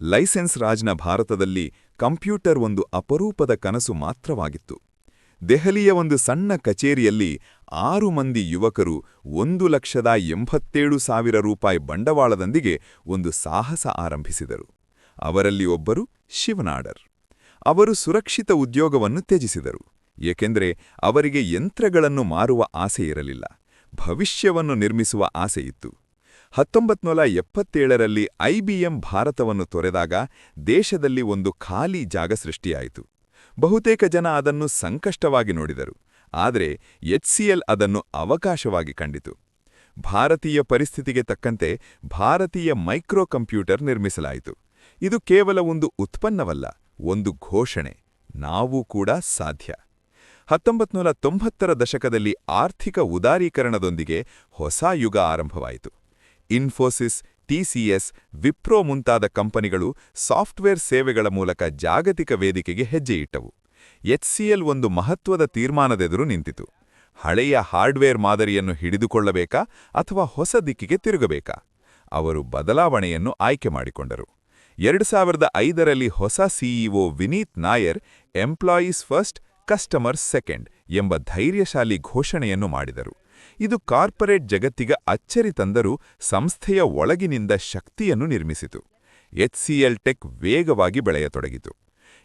Licence ರಾಜ್ನ ಭಾರತದಲ್ಲಿ computer ಒಂದು ಅಪರೂಪದ ಕನಸು ಮಾತ್ರವಾಗಿತ್ತು. ದೆಹಲಿಯ ಒಂದು ಸಣ್ಣ ಕಚೇರಿಯಲ್ಲಿ 6 ಮಂದಿ ಯುವಕರು 1,87,000 ರೂಪಾಯಿ ಬಂಡವಾಳದೊಂದಿಗೆ ಒಂದು ಸಾಹಸ ಆರಂಭಿಸಿದರು. ಅವರಲ್ಲಿ ಒಬ್ಬರು ಶಿವನಾಡರ್. ಅವರು ಸುರಕ್ಷಿತ ಉದ್ಯೋಗವನ್ನು ತ್ಯಜಿಸಿದರು, ಏಕೆಂದರೆ ಅವರಿಗೆ ಯಂತ್ರಗಳನ್ನು ಮಾರುವ ಆಸೆಯಿರಲಿಲ್ಲ, ಭವಿಷ್ಯವನ್ನು ನಿರ್ಮಿಸುವ ಆಸೆಯಿತ್ತು. 1977ರಲ್ಲಿ IBM ಭಾರತವನ್ನು ತೊರೆದಾಗ ದೇಶದಲ್ಲಿ ಒಂದು ಖಾಲಿ ಜಾಗ ಸೃಷ್ಟಿಯಾಯಿತು. ಬಹುತೇಕ ಜನ ಅದನ್ನು ಸಂಕಷ್ಟವಾಗಿ ನೋಡಿದರು, ಆದರೆ HCL ಅದನ್ನು ಅವಕಾಶವಾಗಿ ಕಂಡಿತು. ಭಾರತೀಯ ಪರಿಸ್ಥಿತಿಗೆ ತಕ್ಕಂತೆ ಭಾರತೀಯ ಮೈಕ್ರೋ ಕಂಪ್ಯೂಟರ್ ನಿರ್ಮಿಸಲಾಯಿತು. ಇದು ಕೇವಲ ಒಂದು ಉತ್ಪನ್ನವಲ್ಲ, ಒಂದು ಘೋಷಣೆ: ನಾವು ಕೂಡ ಸಾಧ್ಯ. 1990ರ ದಶಕದಲ್ಲಿ ಆರ್ಥಿಕ ಉದಾರೀಕರಣದೊಂದಿಗೆ ಹೊಸ ಯುಗ ಆರಂಭವಾಯಿತು. ಇನ್ಫೋಸಿಸ್, TCS, ವಿಪ್ರೋ ಮುಂತಾದ ಕಂಪನಿಗಳು ಸಾಫ್ಟ್ವೇರ್ ಸೇವೆಗಳ ಮೂಲಕ ಜಾಗತಿಕ ವೇದಿಕೆಗೆ ಹೆಜ್ಜೆಯಿಟ್ಟವು. HCL ಒಂದು ಮಹತ್ವದ ತೀರ್ಮಾನದೆದುರು ನಿಂತಿತು. ಹಳೆಯ ಹಾರ್ಡ್ವೇರ್ ಮಾದರಿಯನ್ನು ಹಿಡಿದುಕೊಳ್ಳಬೇಕಾ ಅಥವಾ ಹೊಸ ದಿಕ್ಕಿಗೆ ತಿರುಗಬೇಕಾ? ಅವರು ಬದಲಾವಣೆಯನ್ನು ಆಯ್ಕೆ ಮಾಡಿಕೊಂಡರು. 2005ರಲ್ಲಿ ಹೊಸ CEO Vineet Nayar employees first, customers second ಎಂಬ ಧೈರ್ಯಶಾಲಿ ಘೋಷಣೆಯನ್ನು ಮಾಡಿದರು. ಇದು ಕಾರ್ಪೊರೇಟ್ ಜಗತ್ತಿಗೆ ಅಚ್ಚರಿ ತಂದರೂ ಸಂಸ್ಥೆಯ ಒಳಗಿನಿಂದ ಶಕ್ತಿಯನ್ನು ನಿರ್ಮಿಸಿತು. HCL ಟೆಕ್ ವೇಗವಾಗಿ ಬೆಳೆಯತೊಡಗಿತು.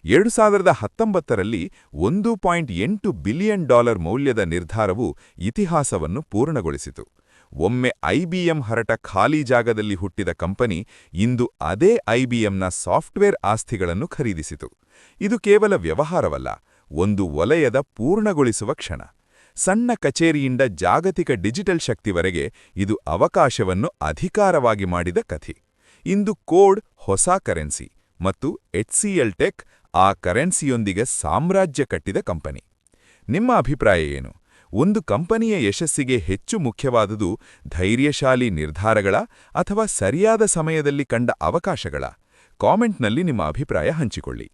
2019ರಲ್ಲಿ $1.8 ಬಿಲಿಯನ್ ಮೌಲ್ಯದ ನಿರ್ಧಾರವು ಇತಿಹಾಸವನ್ನು ಪೂರ್ಣಗೊಳಿಸಿತು. ಒಮ್ಮೆ IBM ಹರಟ ಖಾಲಿ ಜಾಗದಲ್ಲಿ ಹುಟ್ಟಿದ ಕಂಪನಿ ಇಂದು ಅದೇ IBMನ ಸಾಫ್ಟ್ವೇರ್ ಆಸ್ತಿಗಳನ್ನು ಖರೀದಿಸಿತು. ಇದು ಕೇವಲ ವ್ಯವಹಾರವಲ್ಲ, ಒಂದು ವಲಯದ ಪೂರ್ಣಗೊಳಿಸುವ ಕ್ಷಣ. ಸಣ್ಣ ಕಚೇರಿಯಿಂದ ಜಾಗತಿಕ ಡಿಜಿಟಲ್ ಶಕ್ತಿವರೆಗೆ ಇದು ಅವಕಾಶವನ್ನು ಅಧಿಕಾರವಾಗಿ ಮಾಡಿದ ಕಥೆ. ಇಂದು ಕೋಡ್ ಹೊಸ ಕರೆನ್ಸಿ, ಮತ್ತು HCL ಟೆಕ್ ಆ ಕರೆನ್ಸಿಯೊಂದಿಗೆ ಸಾಮ್ರಾಜ್ಯ ಕಟ್ಟಿದ ಕಂಪನಿ. ನಿಮ್ಮ ಅಭಿಪ್ರಾಯ ಏನು? ಒಂದು ಕಂಪನಿಯ ಯಶಸ್ಸಿಗೆ ಹೆಚ್ಚು ಮುಖ್ಯವಾದುದು ಧೈರ್ಯಶಾಲಿ ನಿರ್ಧಾರಗಳ ಅಥವಾ ಸರಿಯಾದ ಸಮಯದಲ್ಲಿ ಕಂಡ ಅವಕಾಶಗಳ? ಕಾಮೆಂಟ್ನಲ್ಲಿ ನಿಮ್ಮ ಅಭಿಪ್ರಾಯ ಹಂಚಿಕೊಳ್ಳಿ.